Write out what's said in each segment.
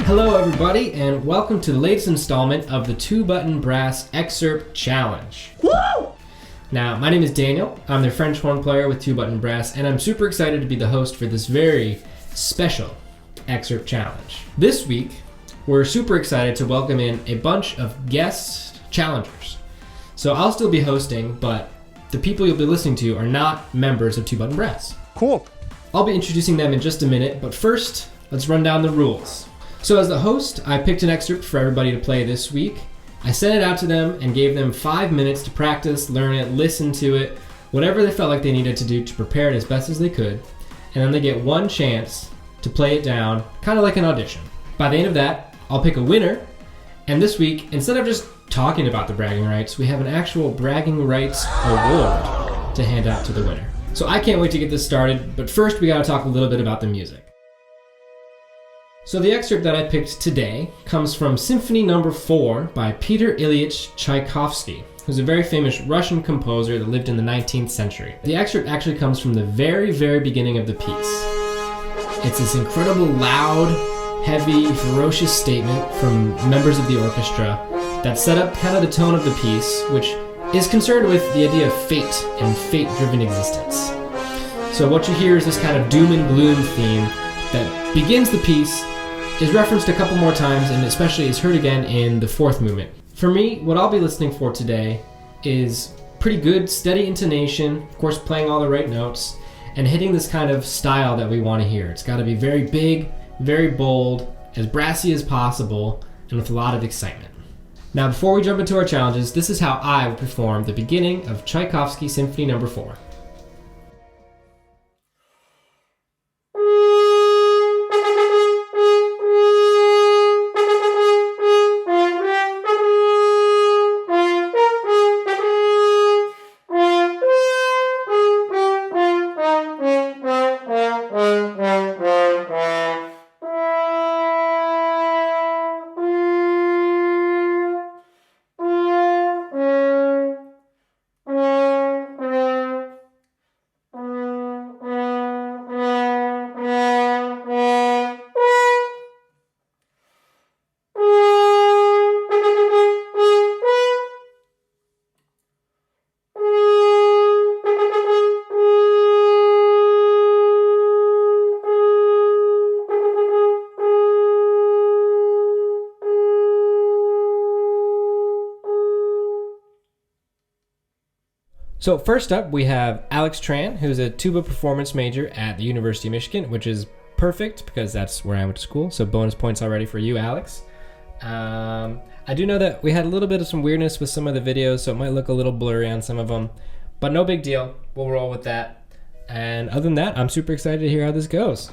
Hello everybody, and welcome to the latest installment of the 2-Button Brass Excerpt Challenge. Woo! Now, my name is Daniel. I'm the French horn player with 2-Button Brass, and I'm super excited to be the host for this very special Excerpt Challenge. This week, we're super excited to welcome in a bunch of guest challengers. So I'll still be hosting, but the people you'll be listening to are not members of 2-Button Brass. Cool. I'll be introducing them in just a minute, but first, let's run down the rules. So as the host, I picked an excerpt for everybody to play this week. I sent it out to them and gave them 5 minutes to practice, learn it, listen to it, whatever they felt like they needed to do to prepare it as best as they could. And then they get one chance to play it down, kind of like an audition. By the end of that, I'll pick a winner. And this week, instead of just talking about the bragging rights, we have an actual bragging rights award to hand out to the winner. So I can't wait to get this started, but first we gotta talk a little bit about the music. So the excerpt that I picked today comes from Symphony No. 4 by Peter Ilyich Tchaikovsky, who's a very famous Russian composer that lived in the 19th century. The excerpt actually comes from the very, very beginning of the piece. It's this incredible, loud, heavy, ferocious statement from members of the orchestra that set up kind of the tone of the piece, which is concerned with the idea of fate and fate-driven existence. So what you hear is this kind of doom and gloom theme that begins the piece, is referenced a couple more times, and especially is heard again in the fourth movement. For me, what I'll be listening for today is pretty good, steady intonation, of course playing all the right notes, and hitting this kind of style that we want to hear. It's got to be very big, very bold, as brassy as possible, and with a lot of excitement. Now before we jump into our challenges, this is how I would perform the beginning of Tchaikovsky Symphony No. 4. So first up, we have Alex Tran, who's a tuba performance major at the University of Michigan, which is perfect because that's where I went to school. So bonus points already for you, Alex. I do know that we had a little bit of some weirdness with some of the videos, so it might look a little blurry on some of them, but no big deal. We'll roll with that. And other than that, I'm super excited to hear how this goes.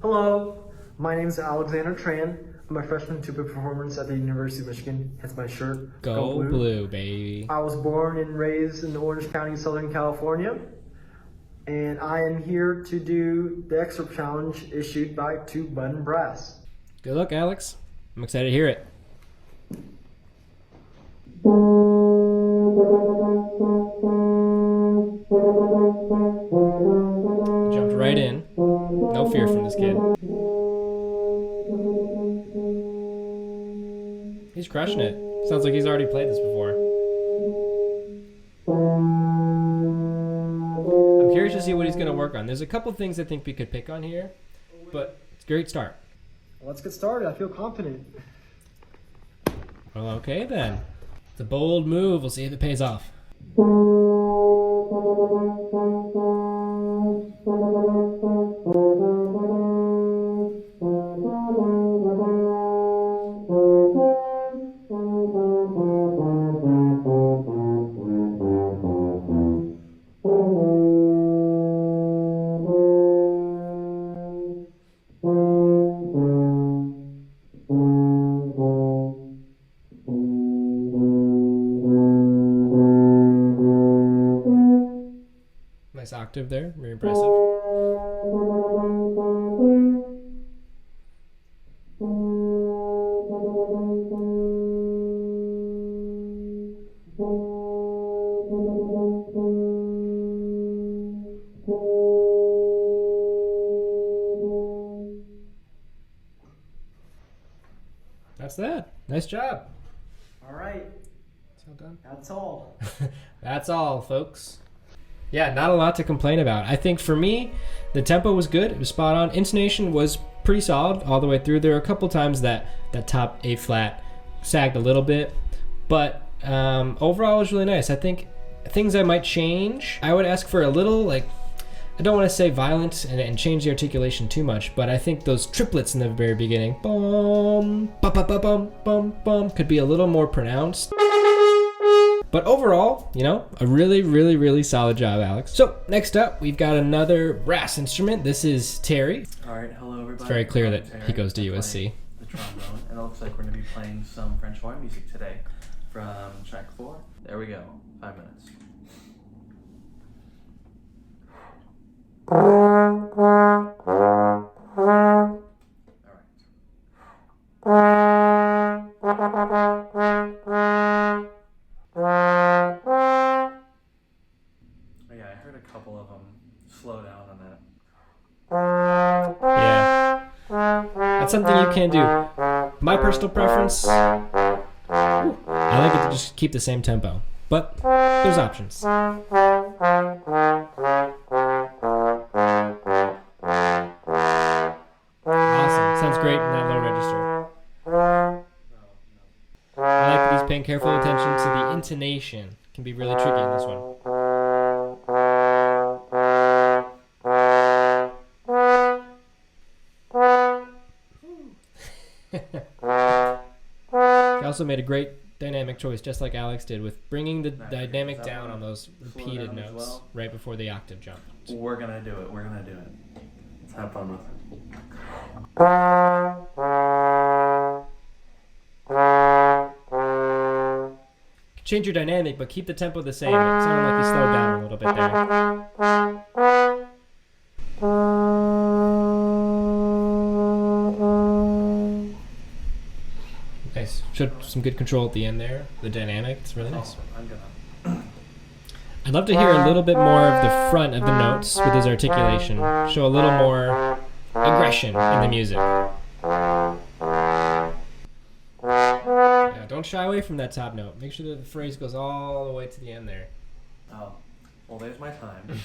Hello, my name is Alexander Tran. I'm a freshman tuba performance at the University of Michigan. Hence my shirt. Go blue, baby. I was born and raised in Orange County, Southern California. And I am here to do the Excerpt Challenge issued by 2-Button Brass. Good luck, Alex. I'm excited to hear it. Jumped right in. No fear from this kid. He's crushing it. Sounds like he's already played this before. I'm curious to see what he's going to work on. There's a couple things I think we could pick on here, but it's a great start. Well, let's get started. I feel confident. Well, okay then. It's a bold move. We'll see if it pays off. Nice octave there, very impressive. That's that. Nice job. All right. It's all done. That's all. That's all, folks. Yeah, not a lot to complain about. I think for me, the tempo was good. It was spot on. Intonation was pretty solid all the way through. There were a couple times that top A flat sagged a little bit, but overall it was really nice. I think things I might change, I would ask for a little, like, I don't want to say violent and change the articulation too much, but I think those triplets in the very beginning, bum, bum, bum, bum, bum, bum, bum, could be a little more pronounced. But overall, you know, a really, really, really solid job, Alex. So next up, we've got another brass instrument. This is Terry. All right, hello everybody. It's very clear that Terry. he goes to I'm USC. playing the trombone, and it looks like we're going to be playing some French horn music today from track 4. There we go, 5 minutes. Yeah, I heard a couple of them slow down on that. Yeah. That's something you can do. My personal preference, I like it to just keep the same tempo. But there's options. Awesome. Sounds great in that low register. I like that he's paying careful attention to the intonation. It can be really tricky in this one. He also made a great dynamic choice, just like Alex did, with bringing the dynamic down on those repeated notes right before the octave jump. We're going to do it. We're going to do it. Let's have fun with it. Change your dynamic, but keep the tempo the same. It sounded like you slowed down a little bit there. Nice. Showed some good control at the end there. The dynamic, it's really nice. I'd love to hear a little bit more of the front of the notes with his articulation. Show a little more aggression in the music. Yeah, don't shy away from that top note. Make sure that the phrase goes all the way to the end there. Oh, well, there's my time.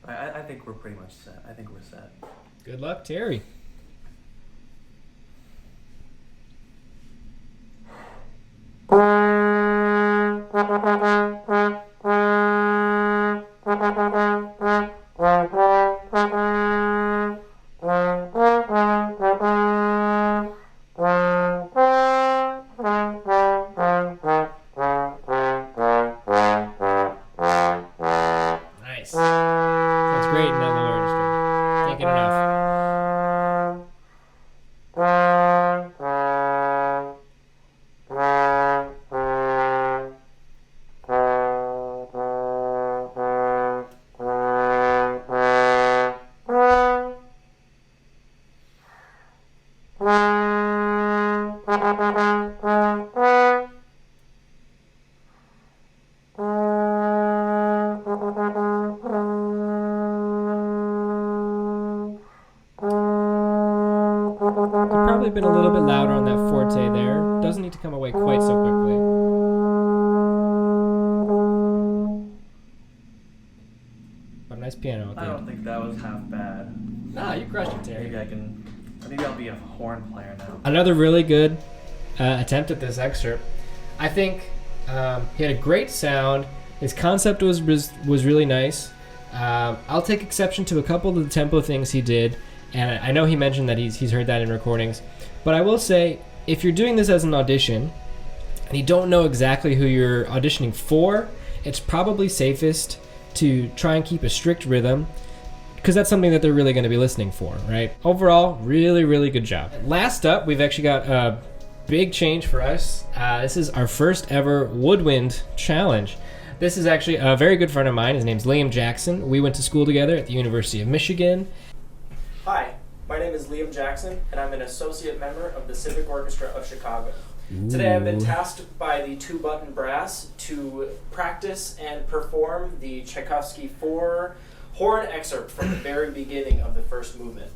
I think we're pretty much set. I think we're set. Good luck, Terry. Nice. Sounds great in that low register. Can't get enough. Probably been a little bit louder on that forte there. Doesn't need to come away quite so quickly. But nice piano at the I end. don't think that was half bad. Nah, you crushed it, Terry. Maybe I'll be a horn player now. Another really good attempt at this excerpt. I think he had a great sound. His concept was really nice. I'll take exception to a couple of the tempo things he did, and I know he mentioned that he's heard that in recordings. But I will say, if you're doing this as an audition, and you don't know exactly who you're auditioning for, it's probably safest to try and keep a strict rhythm, because that's something that they're really going to be listening for, right? Overall, really, really good job. Last up, we've actually got a big change for us. This is our first ever woodwind challenge. This is actually a very good friend of mine. His name's Liam Jackson. We went to school together at the University of Michigan. Hi, my name is Liam Jackson, and I'm an associate member of the Civic Orchestra of Chicago. Today I've been tasked by the two-button brass to practice and perform the Tchaikovsky 4 horn excerpt from the very beginning of the first movement.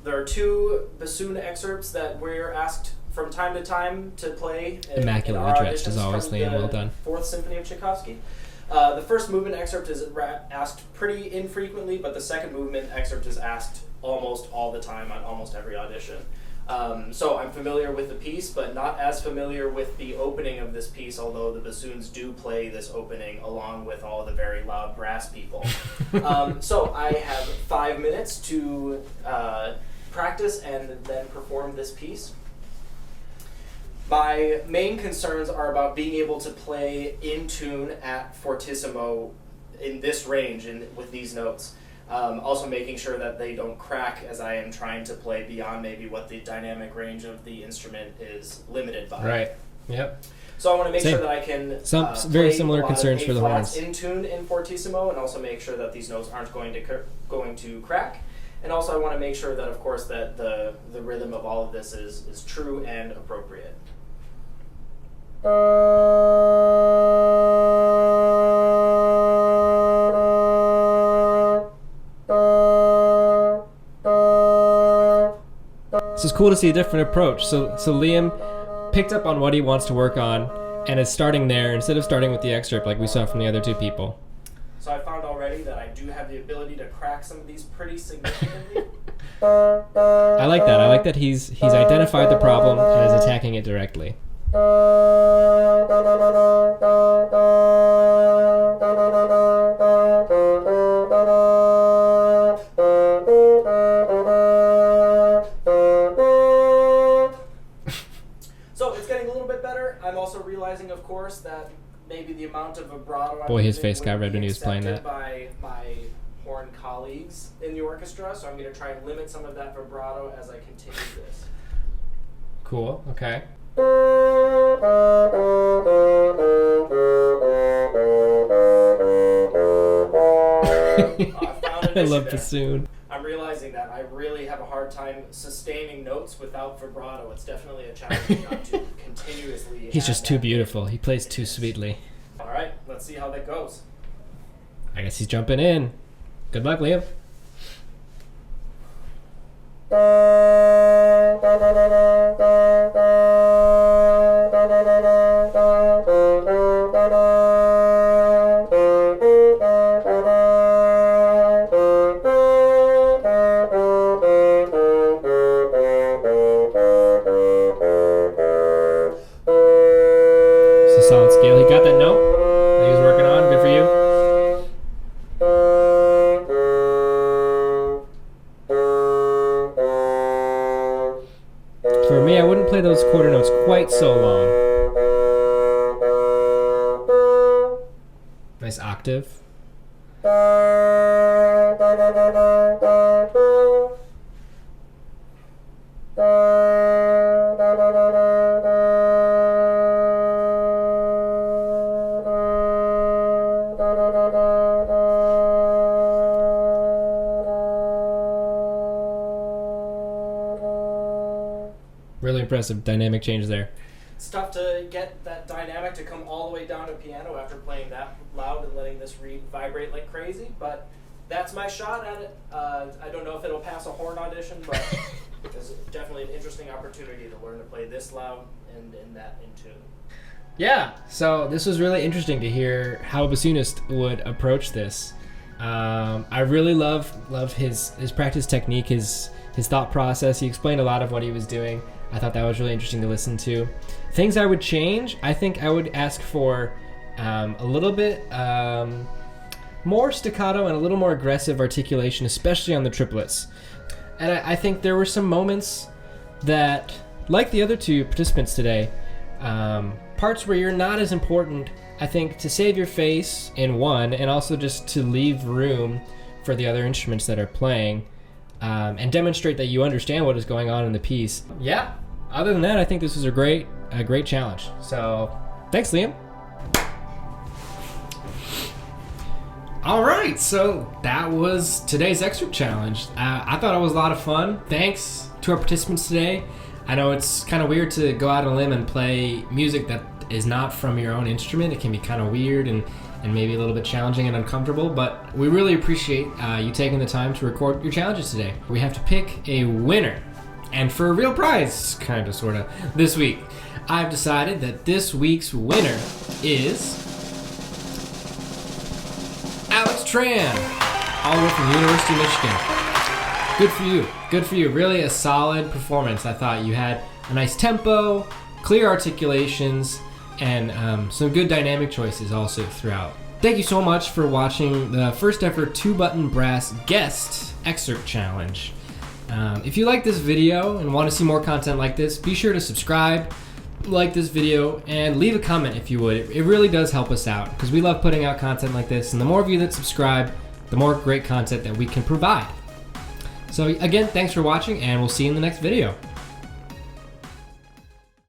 There are 2 bassoon excerpts that we're asked from time to time to play. Immaculate in our addressed as auditions always, from Liam. the Well done. Fourth Symphony of Tchaikovsky. The first movement excerpt is asked pretty infrequently, but the second movement excerpt is asked almost all the time on almost every audition. So I'm familiar with the piece, but not as familiar with the opening of this piece, although the bassoons do play this opening along with all the very loud brass people. So I have 5 minutes to practice and then perform this piece. My main concerns are about being able to play in tune at fortissimo in this range and with these notes. Also making sure that they don't crack as I am trying to play beyond maybe what the dynamic range of the instrument is limited by. Right. Yep. So I want to make Same. sure that I can Some very play similar a lot concerns of for the A-flats horns. in tune in fortissimo, and also make sure that these notes aren't going to crack. And also I want to make sure that, of course, that the rhythm of all of this is true and appropriate. So it's cool to see a different approach. So Liam picked up on what he wants to work on and is starting there instead of starting with the excerpt like we saw from the other two people. So I found already that I do have the ability to crack some of these pretty significantly. I like that. I like that he's identified the problem and is attacking it directly. So it's getting a little bit better. I'm also realizing, of course, that maybe the amount of vibrato I'm Boy, his using face got wouldn't red be when he was playing accepted that. by my horn colleagues in the orchestra, so I'm going to try and limit some of that vibrato as I continue this. Cool. Okay. I love bassoon. I'm realizing that I really have a hard time sustaining notes without vibrato. It's definitely a challenge not to continuously. He's have just too that beautiful. He plays in too this. sweetly. All right, let's see how that goes. I guess he's jumping in. Good luck, Liam. It's a solid scale. He got that note that he was working on. Good for you. For me, I wouldn't play those quarter notes quite so long. Nice octave. Really impressive dynamic change there. It's tough to get that dynamic to come all the way down to piano after playing that loud and letting this reed vibrate like crazy, but that's my shot at it. I don't know if it'll pass a horn audition, but it's definitely an interesting opportunity to learn to play this loud and in that in tune. Yeah, so this was really interesting to hear how a bassoonist would approach this. I really love his practice technique, his thought process. He explained a lot of what he was doing. I thought that was really interesting to listen to. Things I would change, I think I would ask for a little bit more staccato and a little more aggressive articulation, especially on the triplets. And I think there were some moments that, like the other two participants today, parts where you're not as important, I think, to save your face in one, and also just to leave room for the other instruments that are playing, and demonstrate that you understand what is going on in the piece. Yeah, other than that, I think this was a great challenge. So, thanks, Liam. All right, so that was today's excerpt challenge. I thought it was a lot of fun. Thanks to our participants today. I know it's kind of weird to go out on a limb and play music that is not from your own instrument. It can be kind of weird and maybe a little bit challenging and uncomfortable, but we really appreciate you taking the time to record your challenges today. We have to pick a winner. And for a real prize, kind of, sort of, this week, I've decided that this week's winner is Alex Tran, all the way from the University of Michigan. Good for you. Good for you. Really a solid performance. I thought you had a nice tempo, clear articulations, and some good dynamic choices also throughout. Thank you so much for watching the first ever 2-button brass guest excerpt challenge. If you like this video and want to see more content like this, be sure to subscribe, like this video, and leave a comment if you would. It really does help us out because we love putting out content like this, and the more of you that subscribe, the more great content that we can provide. So again, thanks for watching, and we'll see you in the next video.